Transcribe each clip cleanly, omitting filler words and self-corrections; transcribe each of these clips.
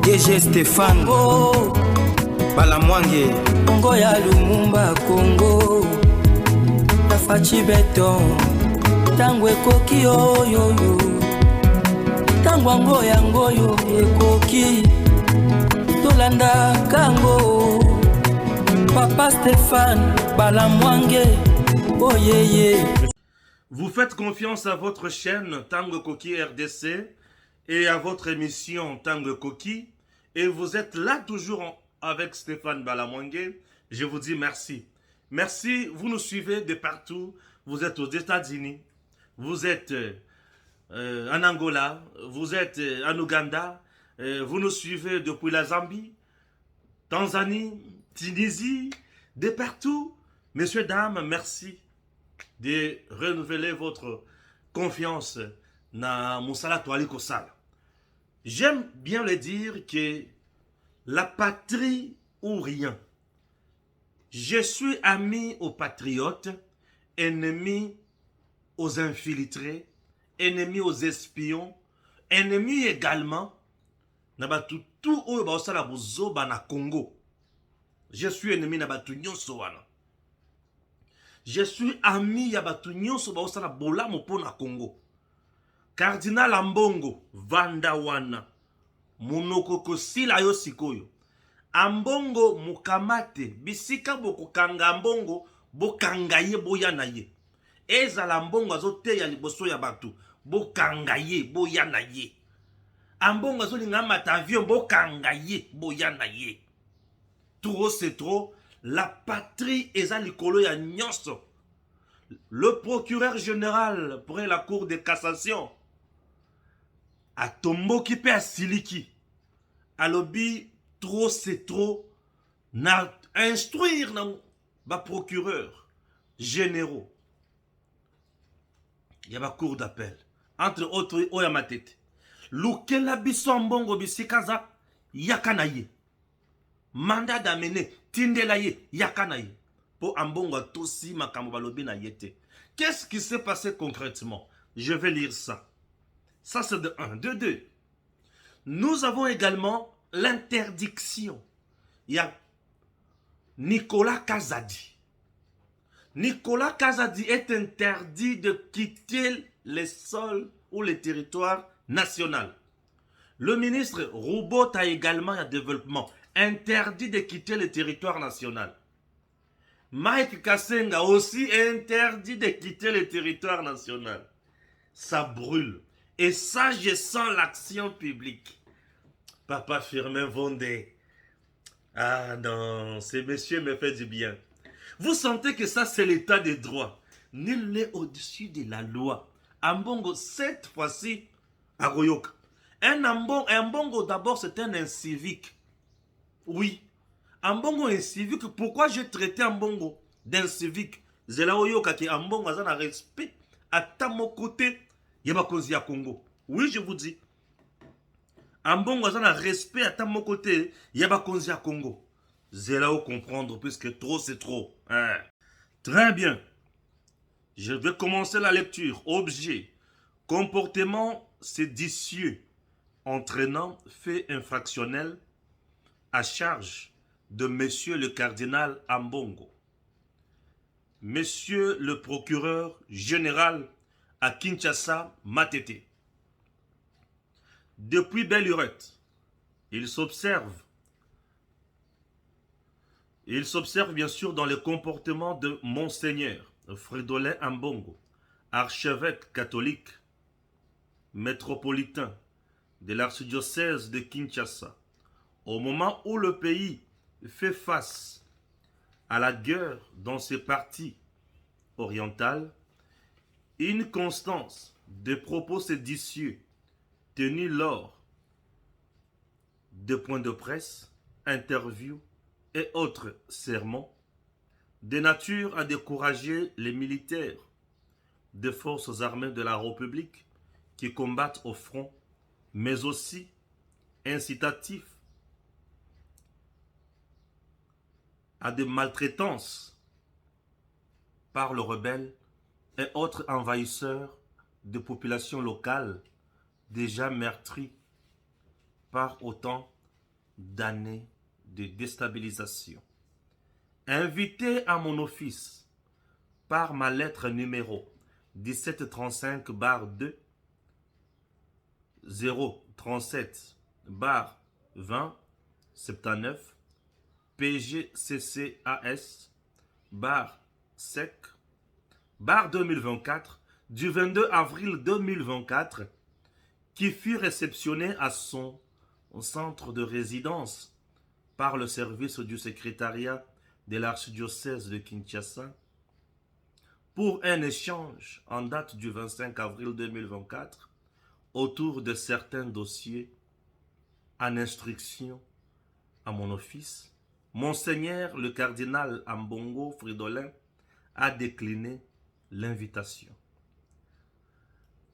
DG Stéphane Balamwange Congo ya Lumumba Congo Tafachi Beton Tango ekoki oyoyo Tango yangoyo ekoki Tolanda kango Papa Stéphane Balamwange Oh yeah. Vous faites confiance à votre chaîne Tango Koki RDC et à votre émission Tango Koki et vous êtes là toujours avec Stéphane Balamwange. Je vous dis merci. Merci, vous nous suivez de partout. Vous êtes aux États-Unis, vous êtes en Angola, vous êtes en Ouganda, vous nous suivez depuis la Zambie, Tanzanie, Tunisie, de partout. Messieurs, dames, merci de renouveler votre confiance dans Moussala Toali Kosala. J'aime bien le dire que la patrie ou rien. Je suis ami aux patriotes, ennemi aux infiltrés, ennemi aux espions, ennemi également nabatu tout oyo baosala bozoba na Congo. Je suis ennemi nabatu nyonso wana. Je suis ami ya batu nyonso baosala bolamu po na Congo. Cardinal Ambongo vanda wana munoko kosila yo sikoyo. Ambongo mukamate bisika bokokanga Ambongo bokanga ye boya na ye. Ezala Ambongo azote ya liboso ya batu bokanga ye boya na ye. Ambongo azolinga mata avion bokanga ye boya na ye. Trop c'est trop. La patrie eza likolo ya nyonso. Le procureur général pour la cour de cassation a tomboki pe asiliki. Alobi trop c'est trop na instruire na ba procureur généraux. Il y a ba cour d'appel entre autres oya matete. Lukela biso Ambongo bisikaza yakana ye. Mandat d'amener tindela ye yakana ye. Pour Ambongo tosi makambo balobi na yete. Qu'est-ce qui s'est passé concrètement? Je vais lire ça. Ça c'est de 1. De 2. Nous avons également l'interdiction. Il y a Nicolas Kazadi. Nicolas Kazadi est interdit de quitter les sols ou les territoires nationaux. Le ministre Roubot a également un développement interdit de quitter le territoire national. Mike Kassenga aussi interdit de quitter le territoire national. Ça brûle. Et ça, je sens l'action publique. Papa Firmin Vondé. Ah non, ce monsieur me fait du bien. Vous sentez que ça, c'est l'état des droits. Nul n'est au-dessus de la loi. Ambongo, cette fois-ci, à Royoka. Un Ambongo, d'abord, c'est un incivique. Oui. Ambongo incivique. Pourquoi j'ai traité Ambongo d'incivique? Zela Oyoka qui Ambongo a un respect. À mon côté, yaba kozi ya Congo. Oui, je vous dis. Ambongo a un respect à mon côté. Yaba kozi ya Congo. Zela o comprendre puisque trop c'est trop. Hein. Très bien. Je vais commencer la lecture. Objet. Comportement séditieux entraînant fait infractionnel à charge de Monsieur le cardinal Ambongo. Monsieur le procureur général à Kinshasa, Matete. Depuis belle lurette, il s'observe bien sûr dans le comportement de Monseigneur Fridolin Ambongo, archevêque catholique métropolitain de l'archidiocèse de Kinshasa, au moment où le pays fait face à la guerre dans ses parties orientales, une constance de propos séditieux tenus lors de points de presse, interviews et autres sermons, de nature à décourager les militaires des forces armées de la République qui combattent au front, mais aussi incitatif à des maltraitances par le rebelle et autres envahisseurs de populations locales déjà meurtries par autant d'années de déstabilisation. Invité à mon office par ma lettre numéro 1735-2 037-20 79 PGCCAS SEC 2024 du 22 avril 2024 qui fut réceptionné à son centre de résidence par le service du secrétariat de l'archidiocèse de Kinshasa pour un échange en date du 25 avril 2024 autour de certains dossiers en instruction à mon office. Monseigneur le cardinal Ambongo Fridolin a décliné l'invitation.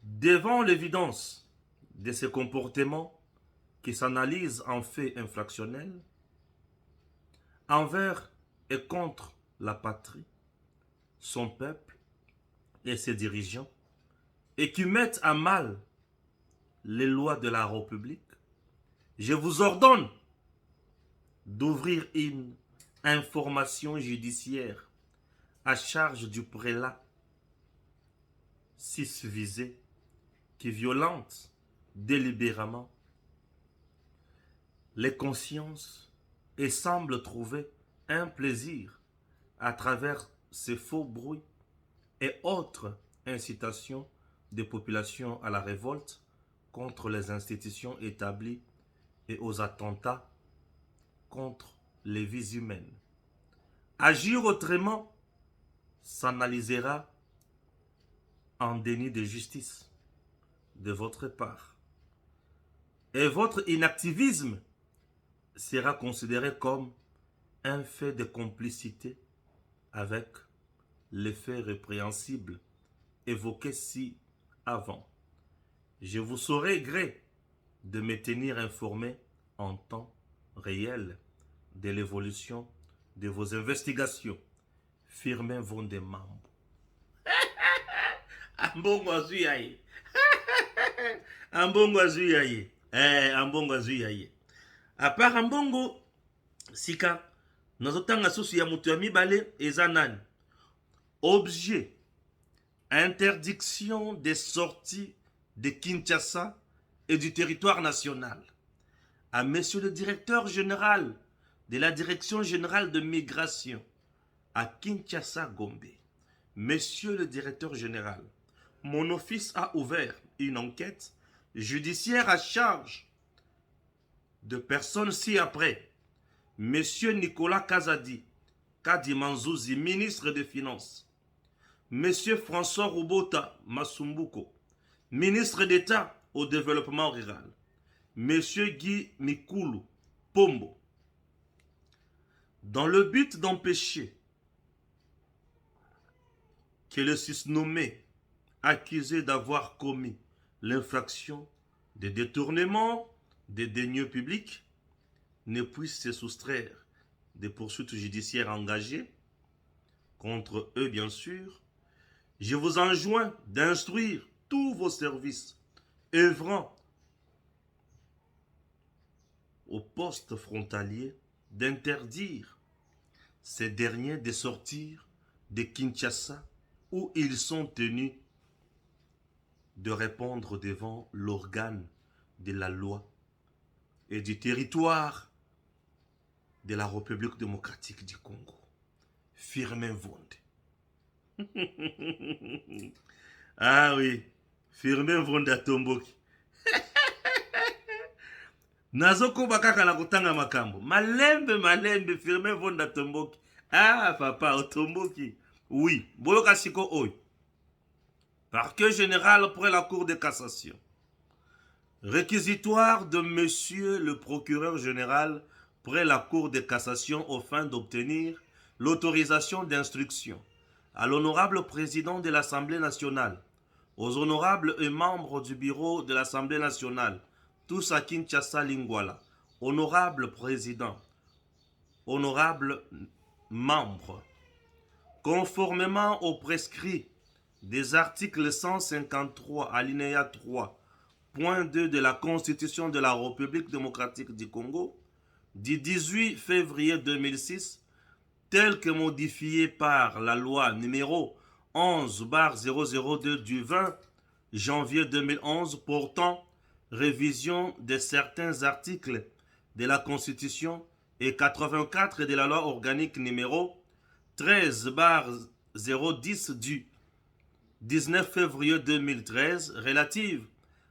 Devant l'évidence de ces comportements qui s'analysent en faits infractionnels envers et contre la patrie, son peuple et ses dirigeants, et qui mettent à mal les lois de la République, je vous ordonne d'ouvrir une information judiciaire à charge du prélat 6 visé qui violente délibérément les consciences et semble trouver un plaisir à travers ces faux bruits et autres incitations des populations à la révolte contre les institutions établies et aux attentats contre les vies humaines. Agir autrement s'analysera en déni de justice de votre part. Et votre inactivisme sera considéré comme un fait de complicité avec les faits répréhensibles évoqués ci-avant. Je vous saurai gré de me tenir informé en temps réel de l'évolution de vos investigations. Firmin Vondemambo. Ambongo azuyaye. Ambongo azuyaye. Ambongo azuyaye. À part Ambongo, sika, nazotanga susu ya mutu ya mibale eza nani? Objet, interdiction des sorties de Kinshasa et du territoire national. À monsieur le directeur général de la Direction générale de migration à Kinshasa Gombe. Monsieur le directeur général, mon office a ouvert une enquête judiciaire à charge de personnes ci-après. Monsieur Nicolas Kazadi, Kadi Manzouzi, ministre des Finances. Monsieur François Roubota Masumbuko, ministre d'État au développement rural. Monsieur Guy Mikulu Pombo, dans le but d'empêcher que le susnommé accusé d'avoir commis l'infraction de détournement des deniers publics ne puisse se soustraire des poursuites judiciaires engagées contre eux, bien sûr, je vous enjoins d'instruire tous vos services œuvrant au poste frontalier d'interdire ces derniers de sortir de Kinshasa où ils sont tenus de répondre devant l'organe de la loi et du territoire de la République démocratique du Congo. Firmin Vonde. Ah oui, Firmin Vonde Atomboki. Nazoko bakaka na kutanga makambo. Malembe, Firmin Vonde Atomboki. Ah, papa, Otomboki. Oui, Boyoka Siko Oy. Parquet général près la Cour de cassation. Réquisitoire de monsieur le procureur général près la Cour de cassation aux fins d'obtenir l'autorisation d'instruction à l'honorable président de l'Assemblée nationale, aux honorables et membres du bureau de l'Assemblée nationale, tous à Kinshasa Lingwala, honorable président, honorables membres, conformément aux prescrits des articles 153 alinéa 3, point 2 de la Constitution de la République démocratique du Congo, du 18 février 2006, tel que modifié par la loi numéro 11/002 du 20 janvier 2011 portant révision de certains articles de la Constitution et 84 de la loi organique numéro 13/010 du 19 février 2013 relative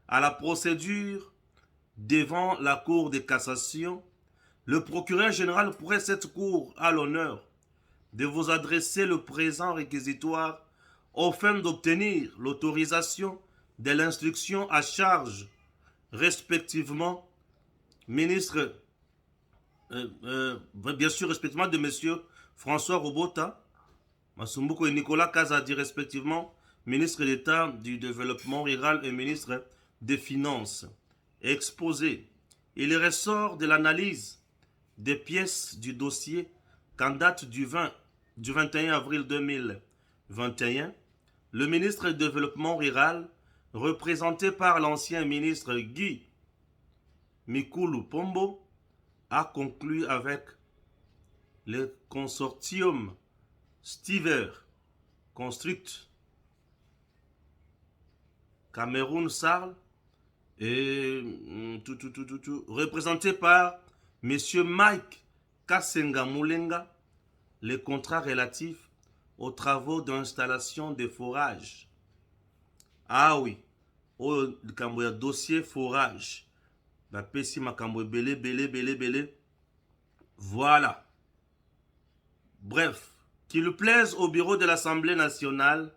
à la procédure devant la Cour de cassation, le procureur général pourrait cette Cour à l'honneur de vous adresser le présent réquisitoire aux fins d'obtenir l'autorisation de l'instruction à charge, respectivement, ministre, bien sûr, respectivement de M. François Robota, Masumbuko et Nicolas Kazadi, respectivement, ministre d'État du Développement rural et ministre des Finances. Exposé. Il ressort de l'analyse des pièces du dossier qu'en date du 21 avril 2021, le ministre du Développement rural, représenté par l'ancien ministre Guy Mikulu Pombo, a conclu avec le consortium Stiver Construct Cameroun Sarl et représenté par M. Mike Kasenga Moulenga, les contrats relatifs aux travaux d'installation de forage. Ah oui, au dossier forage. Voilà. Bref, qu'il plaise au bureau de l'Assemblée nationale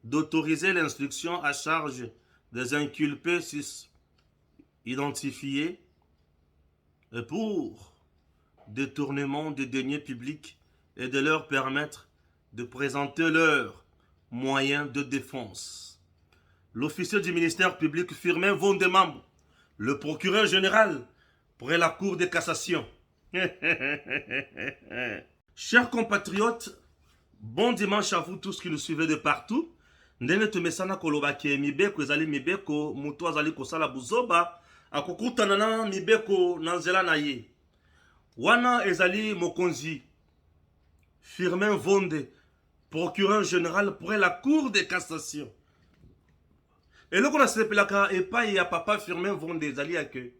d'autoriser l'instruction à charge des inculpés identifiés pour détournement des deniers publics et de leur permettre de présenter leurs moyens de défense. L'officier du ministère public Firmin Vondemam, le procureur général pour la Cour de cassation. Chers compatriotes, bon dimanche à vous tous qui nous suivez de partout. Ndenge tumesana kolobaki mibeko ezali mibeko mutu azali kosala buzoba akokutana na mibeko na nzela na ye. Wana ezali mokonzi Firmin Vonde, procureur général pour la Cour de cassation. Et le qu'on a sepelaka et pas ya papa Firmin Vonde ezali ake.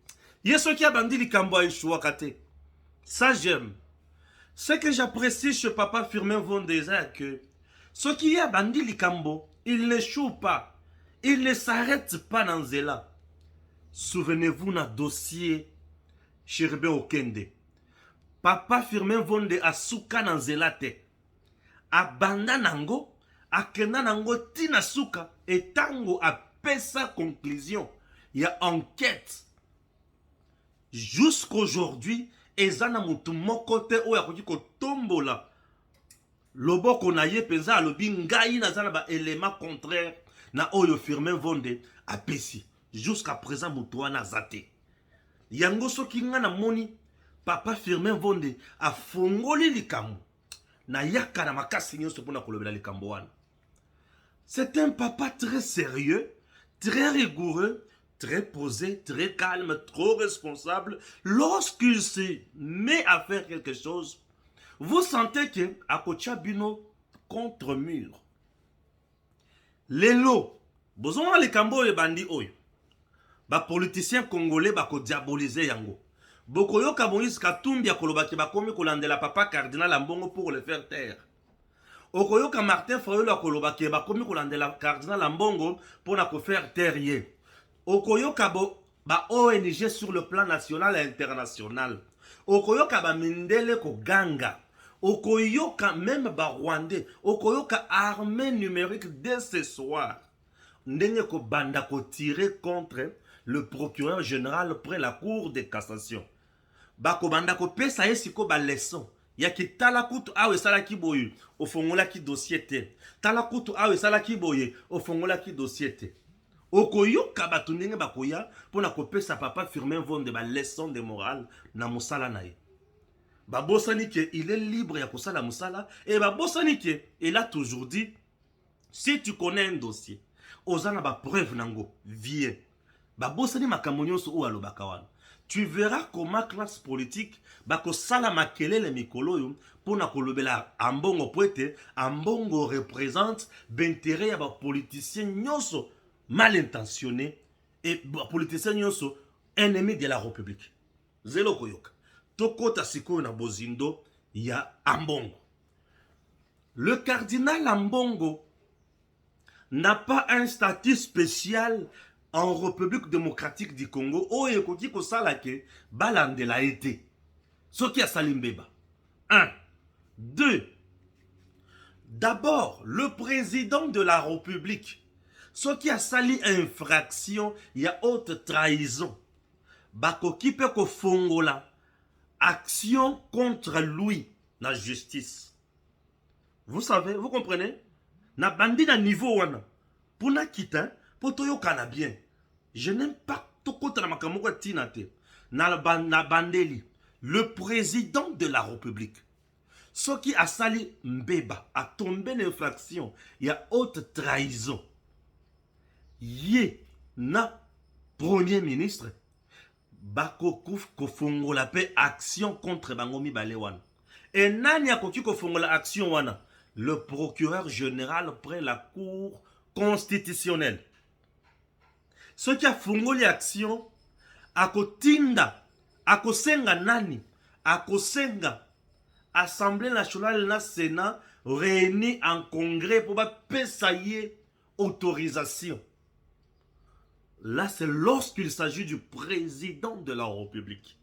Yeso qui a bandi likambo aishua kate. Ça j'aime. Ce que j'apprécie chez papa Firmin Vonde c'est que ce qui a bandi likambo, il n'échoue pas. Il ne s'arrête pas dans Zela. Souvenez-vous d'un dossier Chirbe Okende. Papa Firmin Vonde a souka dans Zela te. A banda nango, a kenda nango tina souka, et tango a pesa conclusion. Il y a enquête. Jusqu'aujourd'hui, ezana mutu mokote oya koki kotombola. Loboko na ye penza alobi ngai na zana ba élément contraire na oyo Firmin Vonde a pesi. Jusqu'à présent mutu wana zate. Yango soki nga na moni papa Firmin Vonde a fongoli likambo. Na yaka na makasi nyonso pona kolobela likambo wana. C'est un papa très sérieux, très rigoureux, très posé, très calme, trop responsable. Lorsqu'il se met à faire quelque chose, vous sentez que Akocha Bino contre mur. Lelo, besoin les kambo et bandi oyo. Ba politicien congolais ba ko diaboliser yango. Bokoyo Kabonis Katumbi akolobaki ba komi kolandela papa cardinal Ambongo pour le faire taire. Okoyo ka Martin Fayulu akolobaki ba komi kolandela cardinal Ambongo pour na ko faire taire ye. Okoyo kabo ba ONG sur le plan national et international. Okoyo ba mindele ko ganga. Okoyoka même ba Rwandais, okoyoka armée numérique dès ce soir. Ndenge ko banda ko tirer contre le procureur général près la Cour de cassation. Ba ko banda ko pesa yesiko ba leçon. Ya ki talakutu awe sala ki boyu, ofongola ki dossier te. Talakutu awe sala ki boye, ofongola ki dossier te. Okoyoka batu ndenge ba koya pona ko pesa papa Firmin Vonde ba leçon de morale na musala na ye. Babosani que il est libre ya kosala musala et babosani que il a toujours dit si tu connais un dossier ozana ba preuve nango viens babosani makambo nyonso o alobaka wana tu verras comment classe politique bako sala makelele mikolo yo pona kolobela ambongo poete ambongo représente l'intérêt ya ba politiciens nyonso mal intentionnés et ba politiciens nyonso ennemis de la République. Zelo koyoka. Tokota sikoyo na bozindo ya ambongo. Le cardinal Ambongo n'a pas un statut spécial en République démocratique du Congo. Oh, ekoki ko salake balandela été. Soki a salimbeba. 1. 2. D'abord, le président de la République. Soki a sali infraction, il y a haute trahison. Bakoki pe ko fongola. Action contre lui, la justice. Vous savez, vous comprenez? Na bandi na niveau wana. Puna kita, poto yo kana bien. Je n'aime pas tokota na makamoko tinate. Na bandeli. Le président de la République. Ce qui a sali mbeba, a tombé l'infraction. Il y a haute trahison. Yé na premier ministre. Bako kouf kofongo la paix action contre bangomi balewan. Et nani akoki kofongo la action wana? Le procureur général près la cour constitutionnelle. Ce qui a fongoli action, akotinda, akosenga nani, akosenga Assemblée nationale na Sénat réunis en congrès pour payer autorisation. Là, c'est lorsqu'il s'agit du président de la République.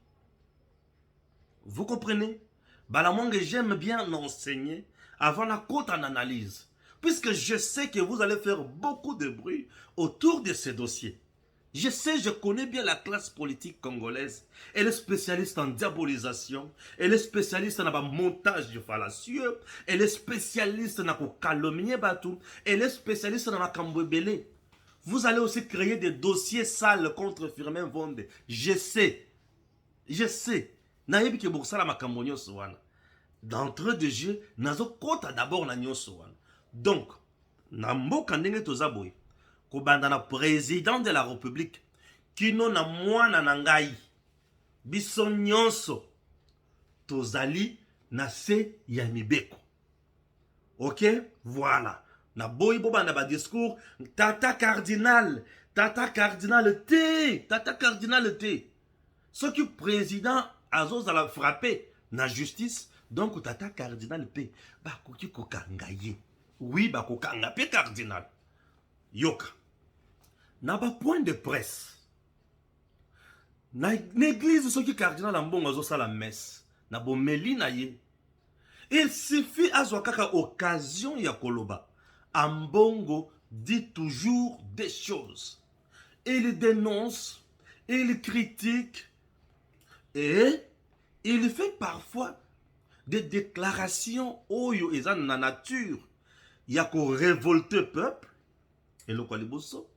Vous comprenez? Balamongue, j'aime bien enseigner avant la côte en analyse. Puisque je sais que vous allez faire beaucoup de bruit autour de ces dossiers. Je sais, je connais bien la classe politique congolaise. Elle est spécialiste en diabolisation. Elle est spécialiste en montage de fallacieux. Elle est spécialiste en calomnier batou. Elle est spécialiste en makambouebele. Vous allez aussi créer des dossiers sales contre Firmin Vonde. Je sais. Je sais. Nayebi ke boksala makambo nyonso wana. D'entrée de jeu, nazo kota d'abord na nyonso wana. Donc, na mboka ndenge toza boye. Kobanda na président de la République. Kino na mwana na ngai. Biso nyonso. Tozali na se ya mibeko. Ok? Voilà. Na boy boba na ba discours tata cardinal T. Ce qui président azos à la frapper na justice donc tata cardinal P ba koki kokanga ye. Oui ba kokanga pe cardinal. Yoka. Na ba point de presse. Na l'église ce qui cardinal Ambongo azos à la messe na bomeli na ye. Il suffit azwa kaka occasion ya koloba. Ambongo dit toujours des choses. Il dénonce, il critique et il fait parfois des déclarations oyo eza na nature. Il y a qu'au révolter peuple et le kwaliboso.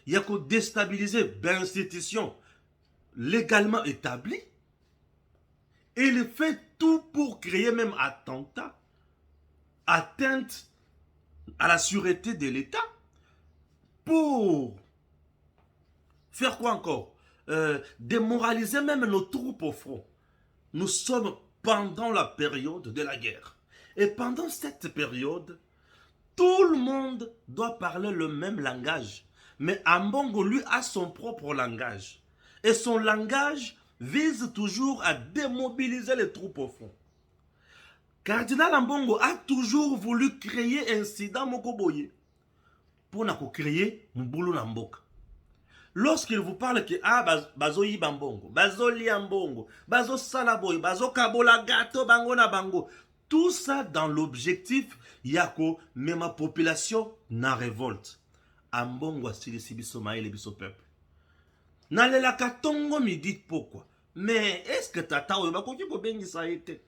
Il y a qu'au déstabiliser l'institution légalement établie. Il fait tout pour créer même attentat, atteinte à la sûreté de l'État pour faire quoi encore? Démoraliser même nos troupes au front. Nous sommes pendant la période de la guerre. Et pendant cette période, tout le monde doit parler le même langage. Mais Ambongo, lui, a son propre langage. Et son langage vise toujours à démobiliser les troupes au front. Cardinal Ambongo a toujours voulu créer un incident mokoboye pour créer mbulu na mboka. Lorsqu'il vous parle que bazo yi bambongo, bazo li ambongo, bazo salaboy, bazo kabola gato bango na bango, tout ça dans l'objectif yako même ma population na révolte. Ambongo asilisi biso maele biso peuple. Nalela katongo mi dit pourquoi. Mais est-ce que tata oyo bakoki ko bengisa été?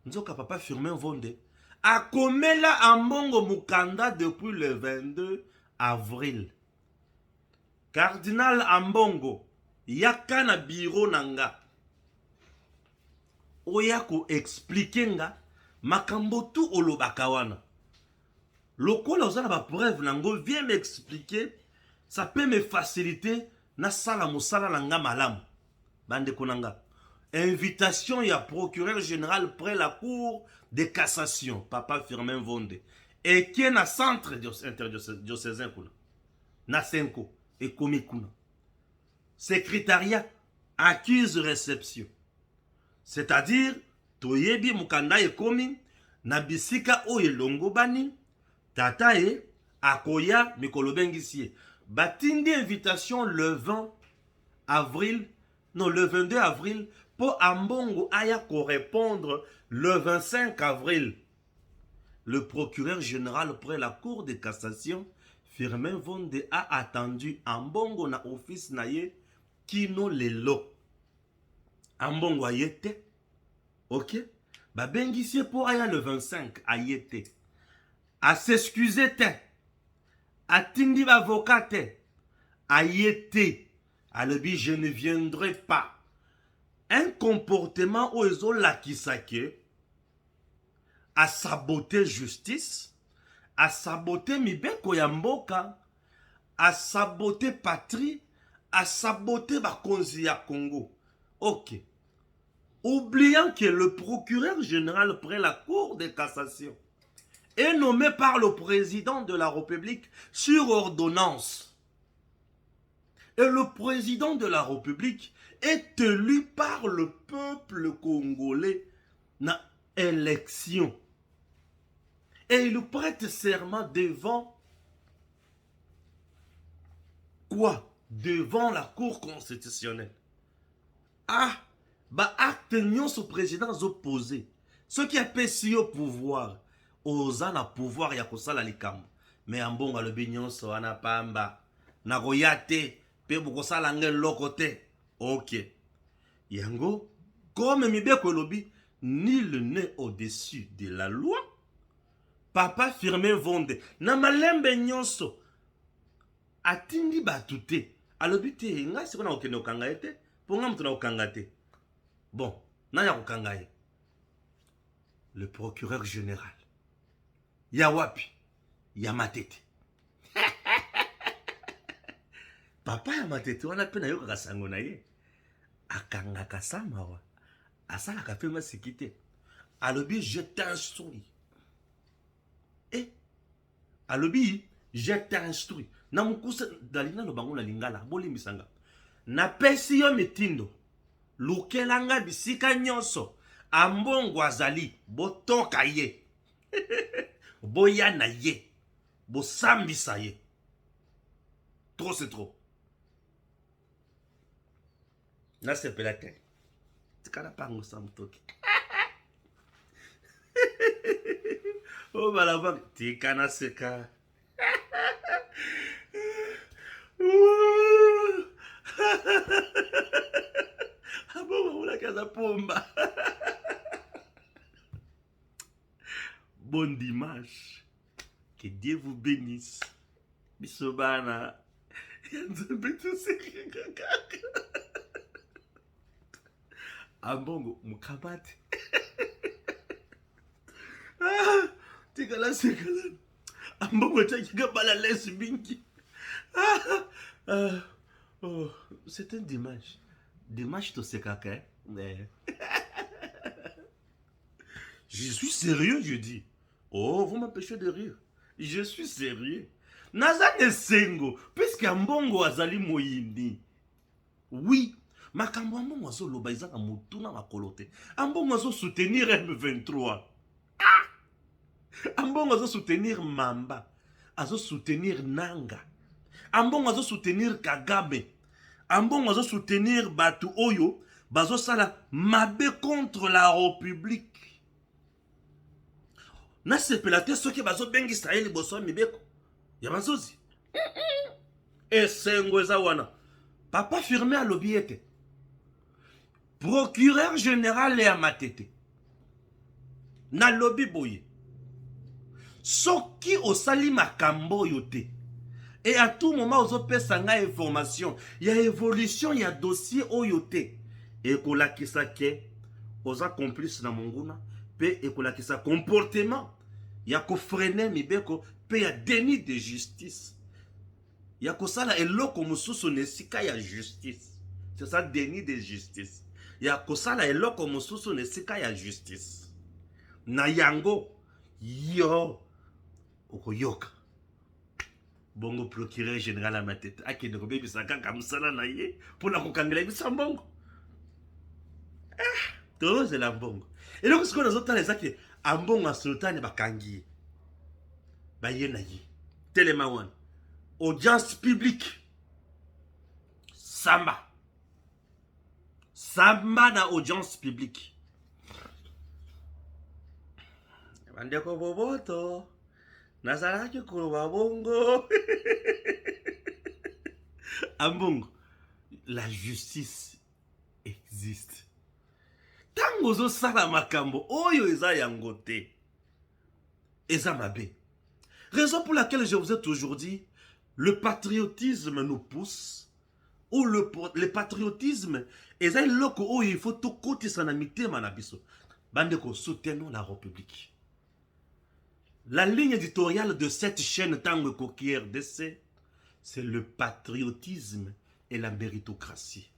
Nzoka papa Firmin Vonde a komela Ambongo mukanda depuis le 22 avril. Cardinal Ambongo yaka na bureau nanga. Oyako expliquer nga makambo tu olobaka wana. Lokola ozana ba preuve nango viens m'expliquer, ça peut me faciliter na sala mosala nanga malamu. bande konanga. Invitation ya procureur général près la cour de cassation, Papa Firmin Vonde. Et qui est na centre interdiocésain kuna. Na Senko et komi kuna. Secrétariat accuse réception. C'est-à-dire, toyebi mukanda e komi, na bisika o elongo bani, tata e akoya mikolo bengisie. Batindi invitation le 20 avril, non le 22 avril, pour Ambongo aya correspondre le 25 avril. Le procureur général près la cour de cassation, Firmin Vonde, a attendu Ambongo na office naye kino lelo. Ambongo ayete, ok? Ba bengisie pour aya le 25 ayete. A s'excuser te. A tindi avocat te. Ayete. Alobi, je ne viendrai pas. Un comportement où ils ont l'acquis à saboter justice, à saboter mibeko ya mboka, à saboter patrie, à saboter bakonzi ya Congo. Ok. Oubliant que le procureur général près la cour de cassation est nommé par le président de la République sur ordonnance. Et le président de la République est élu par le peuple congolais dans élection. Et il prête serment devant quoi? Devant la Cour constitutionnelle. Ah, bah acte nyonso président opposé. Ce qui a pesé au pouvoir, oza na pouvoir ya kosala likambo. Mais en bon le nyonso ana pamba na royate pe bokosala ngel lokote. Ok. Yango, comme mibeko lobi, nul n'est au-dessus de la loi. Papa Firmin Vonde, na malembe nyonso, atindi batute. Alobi te, nga siko na okene okanga ete, po nga mutu na okanga te. Bon, na ya okanga ye. Le procureur général. Ya wapi, ya matete. Papa ya matete, wana pe na yo kakasango na ye. Akanga kasama wa. Asala ka fema sikite. Alobi, je t'instruis. Eh? Alobi, je t'instruis. Na mukusa dalina no bango na lingala. Boli misanga. Na pesi yo mitindo. Lukelanga bisika nyonso. Ambongo azali. Botoka ye. Boya na ye. Bosambisa ye. Trop c'est trop. Là c'est pelate. Tikana pango samtoki. Oh balava tikana seka. Abo la casa pomba. Bon dimanche. Que Dieu vous bénisse. Bisobana. Ambongo mukabati. Tikala sekala. Ambongo takiga bala lesi binki. Oh, c'est un dimanche. Dimanche to sekaka. Je suis sérieux, je dis. Oh, vous m'empêchez de rire. Je suis sérieux. Nazane sengo, puisque Ambongo azali moyindi. Oui, makambo Ambongo azo loba izaka mutuna makolote. Ambongo azo soutenir M23. Ambongo azo soutenir Mamba. Azo soutenir Nanga. Ambongo azo soutenir Kagame. Ambongo azo soutenir Batu Oyo. Bazo sala mabe contre la République. Na sepelate soki bazo bengi Israeli boso mibeko. Yabazozi. Et Sengweza wana. Papa Firmin à l'obiete. Procureur général et à matete. Na lobby boye. Soki osali makambo yote. Et à tout moment ozo pesanga information. Il y a évolution, il y a dossier oyote. Et kolakisa ke oza complice na monguna. Pe ekolakisa comportement. Il y a ko freiner mibeko. Il y a déni de justice. Il y a que ça là, et l'eau comme sous son esika, il y a justice. C'est ça, déni de justice. Ya kosala eloko mosusu nesika ya justice. Na yango, yo, okoyoka. Bongo procureur général à ma tête. Akende ko bebi saka kamsala na ye. Pona kokangela bisa mbongo. Tout c'est la mbongo. Et donc ce qu'on a autres les actes, ambongo a sultane bakangi. Ba ye na ye. Telemawan. Audience publique. Samba. Samba na audience publique. Bandeko boboto. Nazaraki kuruba bongo. Ambongo. La justice existe. Tango zo sala makambo. Oyo eza yangote. Eza mabe. Raison pour laquelle je vous ai toujours dit, le patriotisme nous pousse. Ou le patriotisme, eza loko oyo il faut tout côté sanamité manabiso. Bandeko, soutenons la République. La ligne éditoriale de cette chaîne Tango Koki RDC, c'est le patriotisme et la méritocratie.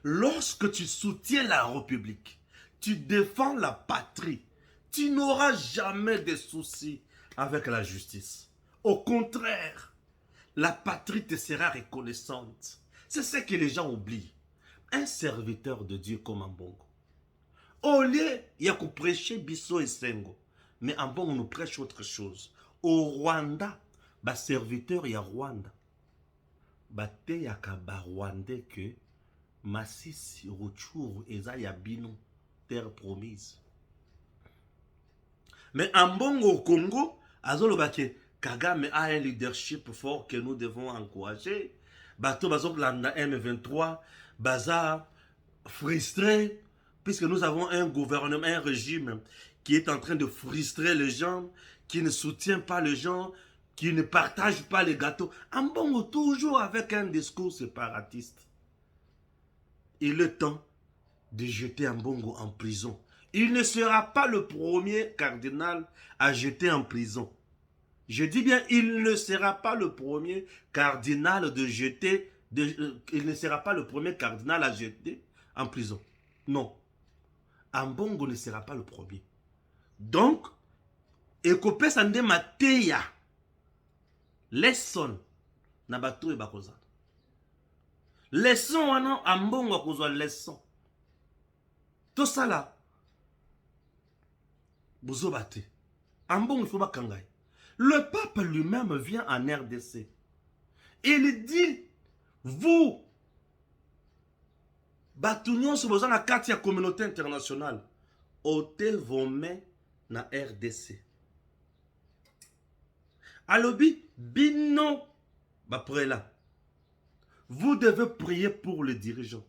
Lorsque tu soutiens la République, tu défends la patrie, tu n'auras jamais de soucis avec la justice. Au contraire, la patrie te sera reconnaissante. C'est ce que les gens oublient. Un serviteur de Dieu comme Ambongo. Au lieu, il y a qu'on prêcher Bisso et Sengo. Mais Ambongo nous prêche autre chose. Au Rwanda, ba serviteur ya Rwanda. Ba te ya kaba Rwandais que Masisi Ruchuru eza ya bino terre promise. Mais Ambongo au Congo, azolo bake Kagame a un leadership fort que nous devons encourager. Bato bazok landa M23, baza frustré puisque nous avons un gouvernement, un régime qui est en train de frustrer les gens, qui ne soutient pas les gens, qui ne partage pas les gâteaux. Ambongo toujours avec un discours séparatiste. Il est temps de jeter Ambongo en prison. Il ne sera pas le premier cardinal à jeter en prison. Je dis bien, il ne sera pas le premier cardinal de jeter, il ne sera pas le premier cardinal à jeter en prison. Non. Ambongo ne sera pas le premier. Donc, Ekope Sande Mateya, lesson, Nabato et Bakoza. Lesson, non, Ambongo Akozwa lesson. Tout ça là, Bouzobate. Ambongo, il faut pas kangaï. Le pape lui-même vient en RDC. Il dit, vous, Batunion sur besoin de la communauté internationale, ôtez vos mains dans RDC. Alobi, bino, là. Vous devez prier pour les dirigeants.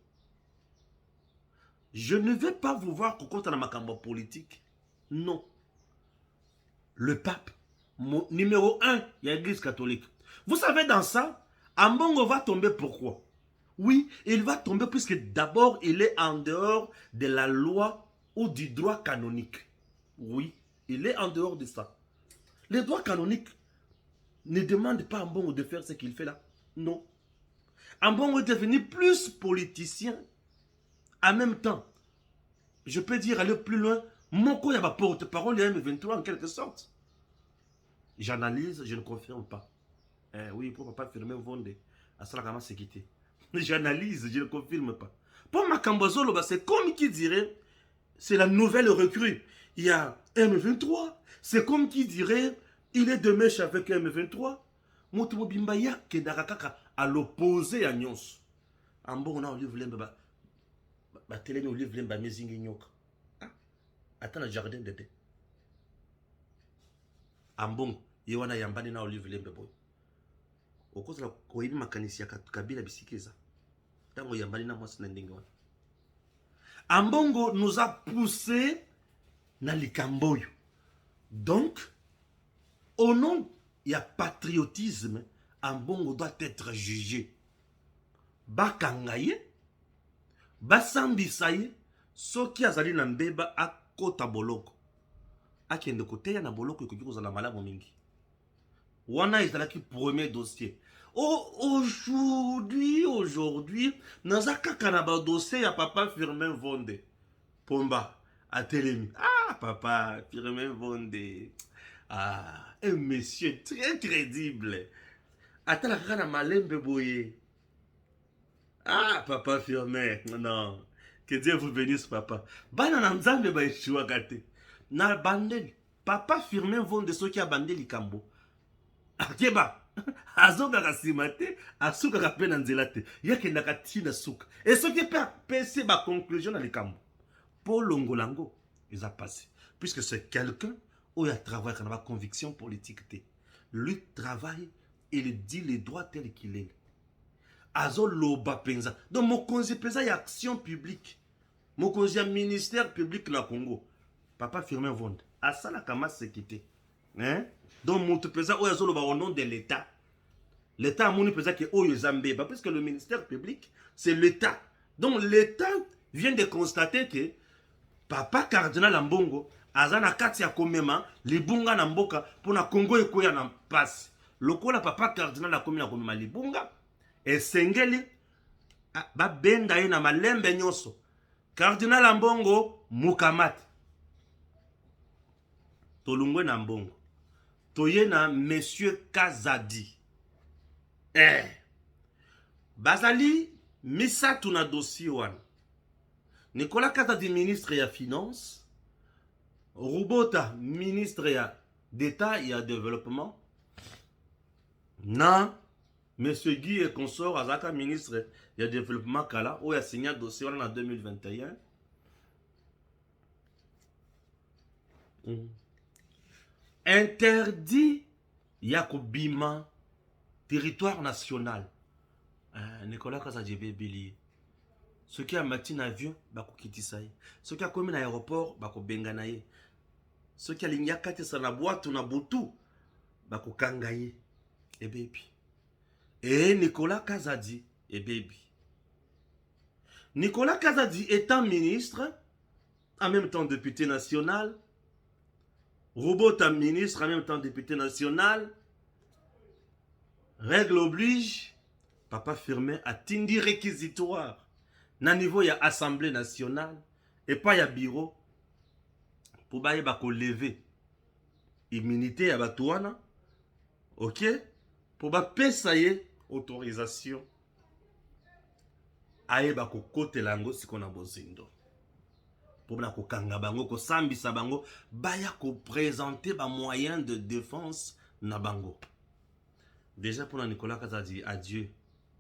Je ne vais pas vous voir contre la macambo politique. Non. Le pape, numéro 1, il y a l'église catholique. Vous savez, dans ça, Ambongo va tomber pourquoi? Oui, il va tomber puisque d'abord, il est en dehors de la loi ou du droit canonique. Oui, il est en dehors de ça. Les droits canoniques ne demandent pas à Ambongo de faire ce qu'il fait là. Non. Ambongo est devenu plus politicien. En même temps, je peux dire aller plus loin, Moko Yaba porte-parole de M23 en quelque sorte. J'analyse, je ne confirme pas. Oui, pour ne pas affirmer Vonde, à Salakama c'est quitté. J'analyse, je ne confirme pas. Pour Makambozolo, c'est comme qui dirait, c'est la nouvelle recrue. Il y a M23, c'est comme qui dirait, il est de mèche avec M23. Motomo Bimbaya, qui est d'Arakaka, à l'opposé à Nyons. En bon, on a un livre, bah, télé, on livre, bah, mezingi nyoka. Attends, le jardin de thé. En bon, il y a un yambani na olive lembe boy. Au cause de la koïbi makanisi ya kabila bisikeza. Tango yambani na mwasi na ndingo. Ambongo nous a poussé na likamboyo. Donc, au nom, il y a patriotisme, Ambongo doit être jugé. Bakangaye, basambisaye, soki azali na mbeba akota boloko. Akende kote ya na boloko yokoki kozala malamu mingi. Wana ezalaki premier dossier. Aujourd'hui, naza kaka na ba dossier ya papa Firmin Vonde. Pomba, à Télémi. Ah, papa Firmin Vonde. Ah, un monsieur très crédible. Attends la kana malembe boye. Ah, papa Firmin. Non. Que Dieu vous bénisse, papa. Bana na nzambe ba eshiwa gate. Na bandeli. Papa Firmin Vonde soki a bandeli kambo. Akeba. Azoka kasima te, asuka kape na nzela te. Yake ndaka tina suka. Et soki pe apesi ba conclusion na likambo. Pour Longolango, ils ont passé. Puisque c'est quelqu'un où il a travaillé dans la conviction politique. Lui travaille, il dit les droits tels qu'il est. Azo loba penza. Donc mon conseil penza y action publique. Mon conseil ministère public na Congo. Papa Firmin Vonde. Asa la kama sécurité. Hein? Donc mon penza où azo loba au nom de l'État. L'État a mon penza que oyo Zambé. Parce que le ministère public, c'est l'État. Donc l'État vient de constater que Papa Cardinal Ambongo azana kati ya komema libunga na mboka pona Congo ekoya na passe. Lokola Papa Cardinal akomi na komema libunga esengeli ba benga ye na malembe nyonso. Cardinal Ambongo mukamati. Tolungwe na Mbongo. Toye na Monsieur Kazadi. Bazali misa tuna dossier wana. Nicolas Kazadi, ministre ya finance, Rubota, ministre d'État et développement, na Monsieur Guy et consort Azaka, ministre ya développement Kala, où il a signé un dossier en 2021. Interdit Yakobima, territoire national. Nicolas Kazadi Bébili. Ceux qui ont matin avion, bako kitisaye. Ceux qui ont commis l'aéroport, bako benganaye. Ceux qui ont ligne kate sa na boîte ou na butu, bako kangaye. Et baby. Et Nicolas Kazadi, et baby. Nicolas Kazadi étant ministre, en même temps député national, Robota ministre, en même temps député national, règle oblige, Papa Firmin a tindi réquisitoire. Na niveau ya Assemblée nationale et pas ya bureau pour baye bako lever immunité ya batouana, ok, pour ba pesa ye autorisation aye bako kote lango siko na bozindo pour na ko kanga bango ko sambisa bango baya ko présenter ba moyen de défense na bango. Déjà pour Nicolas Kazadi adieu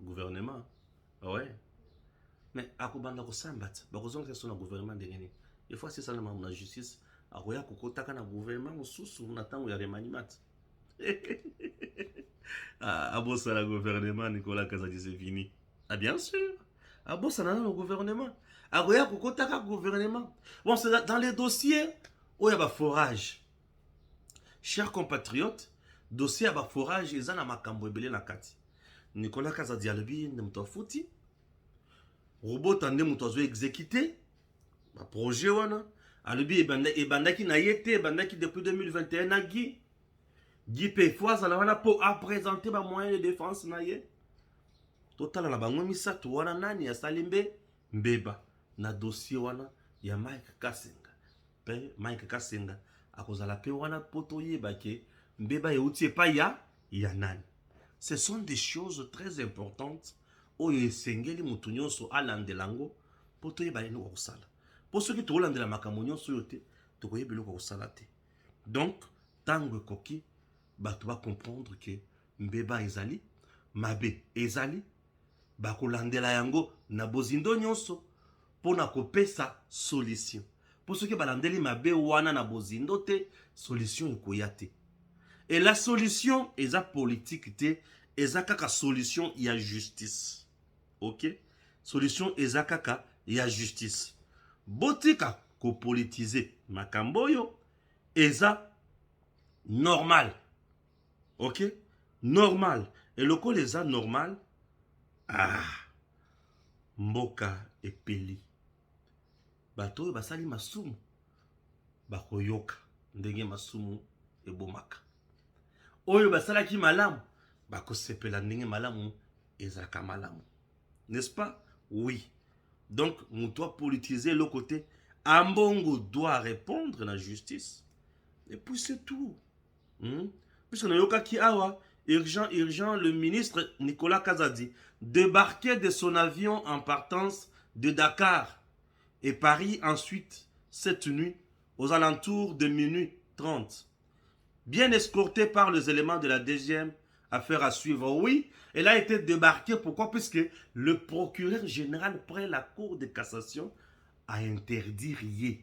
gouvernement. Ouais. Mais akubanda ko sambat bakozonga ke sona gouvernement ndengeni il faut c'est ça na justice akoya kokotaka na gouvernement mususu na tango ya remanimat. Abosa la gouvernement Nicolas Kazadi c'est fini. Ah bien sûr. Abosa na le gouvernement akoya kokotaka gouvernement. Bon c'est dans les dossiers où il y a ba forage. Chers compatriotes, dossier ba forage ezana makambo ebele na kati. Nicolas Kazadi alobi ndemto futi. Robot ande mutu azo exécuté ba projet wana alobi ebandaki na yete ebandaki depuis 2021 na Guy pe fois ala wana pour à présenter ba moyen de défense na ye total na bango misato wana nani ya salimbe mbeba na dossier wana ya Mike Kasenga akozala pe wana poto yeba ke mbeba euti pa ya nani. Ce sont des choses très importantes. Oyo esengeli mutu nyonso alandelango po toyeba nini okosala. Po soki tolandela makambo nyonso oyo te tokoyeba eloko okosala te. Donc tango ekoki bato ba comprendre que mbeba ezali mabe ezali bakolandela yango na bozindo nyonso pona kopesa solution. Po soki balandeli mabe wana na bozindo te solution ekoya te. Et la solution eza politique te, eza kaka solution ya justice. Ok? Solution eza kaka ya justice. Botika ko politiser makambo yo eza normal. Ok? Normal. Et le col eza normal. Mboka epeli. Bato basali masumu. Bakoyoka ndenge masumu ebomaka. Oyo basalaki malamu bakosepela ndenge malamu ezalaka malamu. N'est-ce pas? Oui. Donc, on doit politiser le côté. Ambongo doit répondre à la justice. Et puis c'est tout. Puisque dans le cas qui a urgent, le ministre Nicolas Kazadi débarquait de son avion en partance de Dakar et Paris ensuite cette nuit aux alentours de minuit 30. Bien escorté par les éléments de la deuxième affaire à suivre. Oui, elle a été débarquée. Pourquoi? Puisque le procureur général près la Cour de cassation a interdit rien.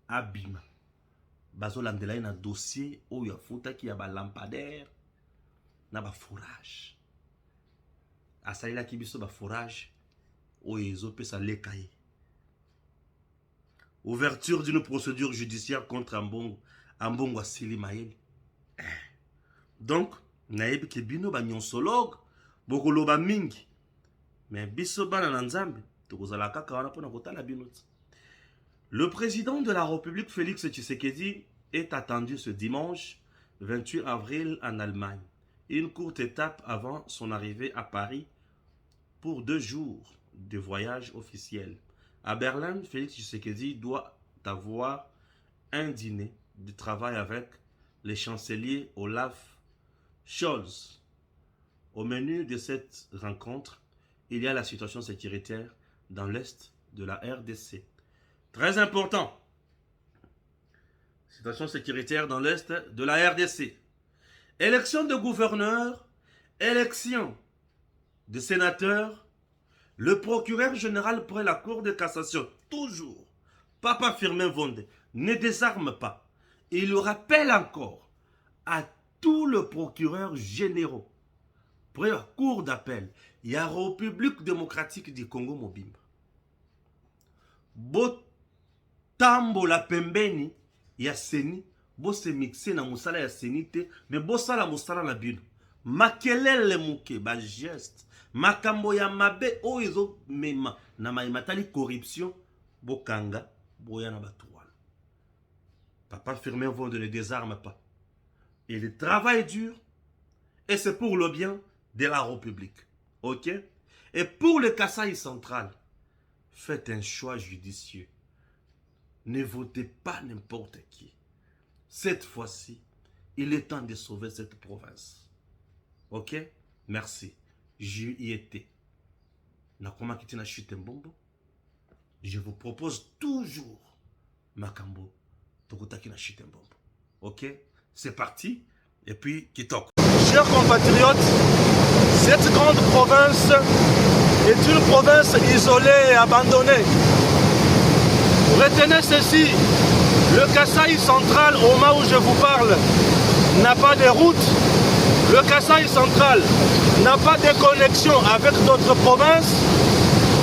Abima. Bazolandela un dossier où il y a fouta qui a ba lampadaire na ba fourrage. Asaila ki biso ba fourrage où ils ont pesa lekaye. Ouverture d'une procédure judiciaire contre Ambongo Asili Maël. Donc, naïb ke bino ba nyonsologue bokolo ba mingi. Mais biso bana na nzambe tokozala kaka wana pona kotala bino. Le président de la République Félix Tshisekedi est attendu ce dimanche 28 avril en Allemagne. Une courte étape avant son arrivée à Paris pour 2 jours de voyage officiel. À Berlin, Félix Tshisekedi doit avoir un dîner de travail avec le chancelier Olaf Scholz. Au menu de cette rencontre, il y a la situation sécuritaire dans l'est de la RDC. Très important. Situation sécuritaire dans l'est de la RDC. Élection de gouverneur, élection de sénateur, le procureur général près la Cour de cassation, toujours, Papa Firmin Vonde, ne désarme pas. Il le rappelle encore à tous les procureurs généraux près la Cour d'appel, il y a la République démocratique du Congo Mobimba. Botambo la pembeni ya seni, bo se mixe na musala ya senite, mais bo sala musala na bino. Makelele muke ba geste, makambo ya mabe o ezo mema na maimatali corruption, bo kanga, boya na batuana. Papa Firmin Vonde ne désarme pas. Il travaille dur et c'est pour le bien de la République. Ok? Et pour le Kasaï central, faites un choix judicieux. Ne votez pas n'importe qui. Cette fois-ci, il est temps de sauver cette province. Ok? Merci. J'y étais. Nakoma Kitina Chutembombo. Je vous propose toujours Makambo Tokutaki Chutembombo. Ok? C'est parti. Et puis, Kitok. Chers compatriotes, cette grande province est une province isolée et abandonnée. Retenez ceci, le Kasaï central, au moment où je vous parle, n'a pas de route. Le Kasaï central n'a pas de connexion avec d'autres provinces.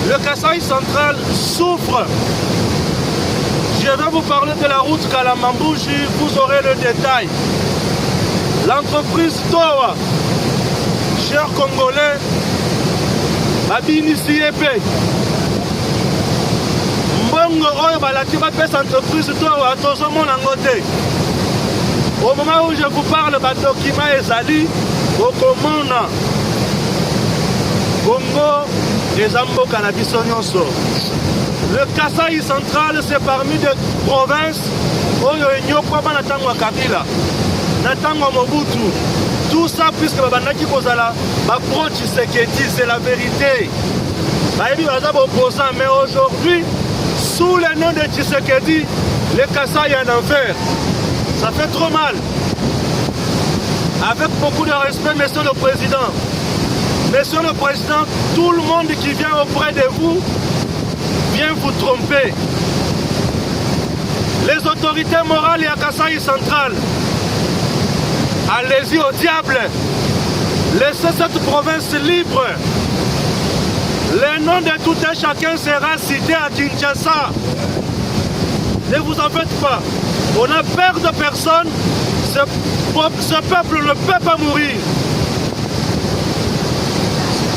Le Kasaï central souffre. Je vais vous parler de la route Kalamambouji, vous aurez le détail. L'entreprise Towa, chers Congolais, Abinisiépe, Mbongo Oyo Balati Bapes entreprise Towa, Tozomo Nangote. Au moment où je vous parle, Batokima Ezali, Okomona, Bongo, Ezambo Kanabisonyoso. Le Kasaï central, c'est parmi des provinces Oyo Nyokwa Natangwa Kabila. Natangwa Mobutu, tout ça puisque Babandaki Kozala, pro Tshisekedi, c'est la vérité. Mais aujourd'hui, sous le nom de Tshisekedi, le Kasaï est en enfer. Ça fait trop mal. Avec beaucoup de respect, monsieur le Président. Monsieur le Président, tout le monde qui vient auprès de vous vient vous tromper. Les autorités morales et à Kasaï central, allez-y au diable. Laissez cette province libre. Le nom de tout un chacun sera cité à Kinshasa. Ne vous en faites pas. On a peur de personne. Ce peuple ne peut pas mourir.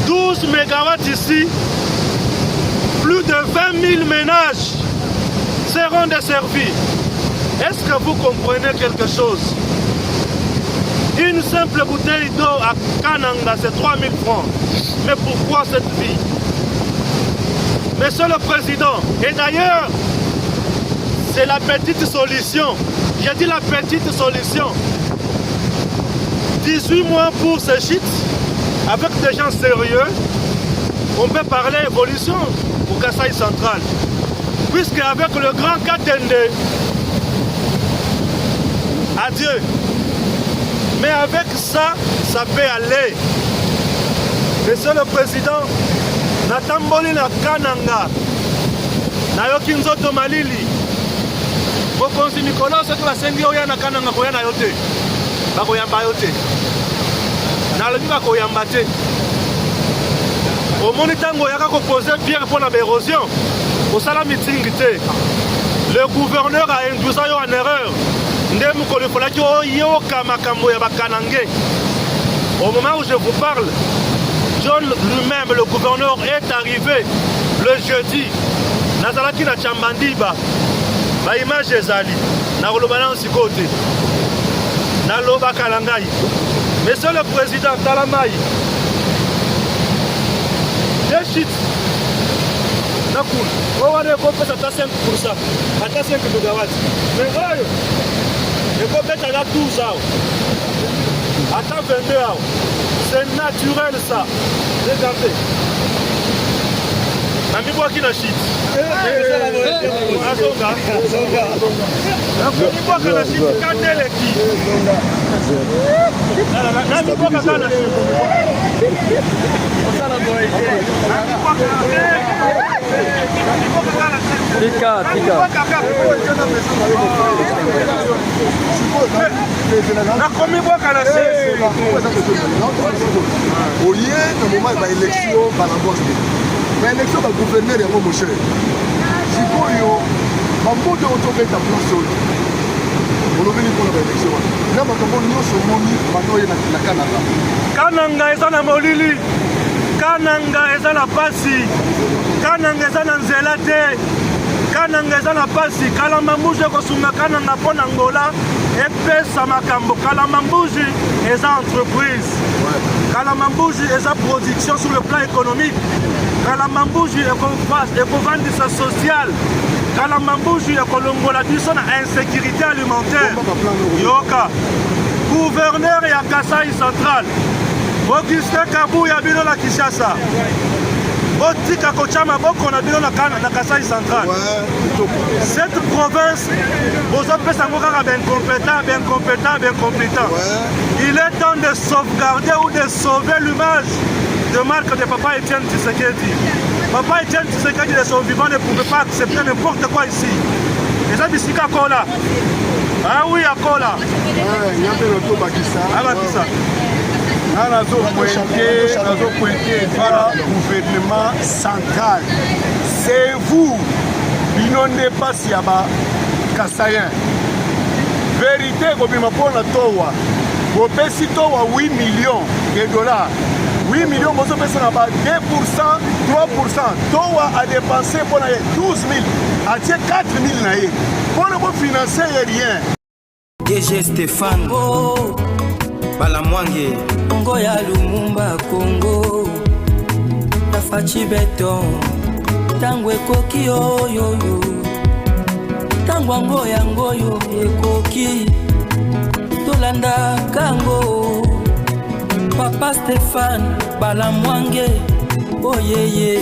12 mégawatts ici. Plus de 20 000 ménages seront desservis. Est-ce que vous comprenez quelque chose? Une simple bouteille d'eau à Kananga, c'est 3000 francs. Mais pourquoi cette vie? Monsieur le Président, et d'ailleurs, c'est la petite solution. J'ai dit la petite solution. 18 mois pour ce shit, avec des gens sérieux, on peut parler évolution au Kasaï central. Puisque avec le grand Katende, adieu. Mais avec ça, ça peut aller. Monsieur le Président, natamboli na Kananga, nayoki nzoto malili. Mokonzi Nicolas, soki basengi oya na Kananga koya na yo te. Bakoyamba yo te. Nalobi bakoyamba te. Omoni ntango oyaka kopose pierre mpo na baérosion, osala mitingi te. Le gouverneur a induit yo en erreur. Nde mokolo efolaki oyoka makambo ya bakanange. Au moment où je vous parle, John lui-même, le gouverneur, est arrivé le jeudi. Nazalaki na Chambandiba. Ba image ezali. Na kolobana nsikote. Na loba kalangai. Monsieur le Président Talamai. Des shit. Nakul. On va développer à 5%. À 5 MW. Mais oyo. Et qu'on mette à 12 ans. Attends 22 ans. C'est naturel ça. Regardez. Nami kwa kina shit. Azonga. Nami kwa kana shit kandele ki. Nami kwa kana shit. Osala boy. Nami kwa kana Tika. Na komi kwa kana shit. Oye, na moment ba élection balabos. Mais l'élection va gouverner les mon cher. Si vous avez un mot de autobéta place, vous avez une bonne élection. Là, vous avez une Kananga. Kananga est na molili. Kananga est na pasi. Kananga est na nzelate. Kananga est na pasi. Kalamambuji kosunga Kananga pona Angola. Et pesa makambo. Kalamambuji est une entreprise. Kalamambuji est une production sur le plan économique. Kalamambuji est pour vendre sa sociale. Kalamambuji est pour l'ongola biso na insécurité alimentaire. Yoka. Gouverneur ya Kasaï central. Augustin Kabou ya bino na Kinshasa. Otika kochama boko na bino na Kasaï central. Cette province, vous appelez ça bien compétent. Il est temps de sauvegarder ou de sauver l'image de marque de Papa Etienne Tshisekedi. Papa Etienne Tshisekedi de son vivant ne pouvait pas accepter n'importe quoi ici. Et ça, c'est Kola. Ah oui, à Kola. Gouvernement central. C'est vous, Binonde Pasiaba, Kassayen. Vérité, comme il m'a pour la Towa. Vous payez 8 millions de dollars. 8 millions, vous payez 2%, 3%. Towa a dépensé pour 12 000. A 4 000. Pour ne pas financer rien. DG Stéphane Balamwange Congo ya Lumumba Congo Tafachi Beton Tango ekoki oyo Tango ngoyo ekoki Tolanda kango Papa Stéphane Balamwange Oyeye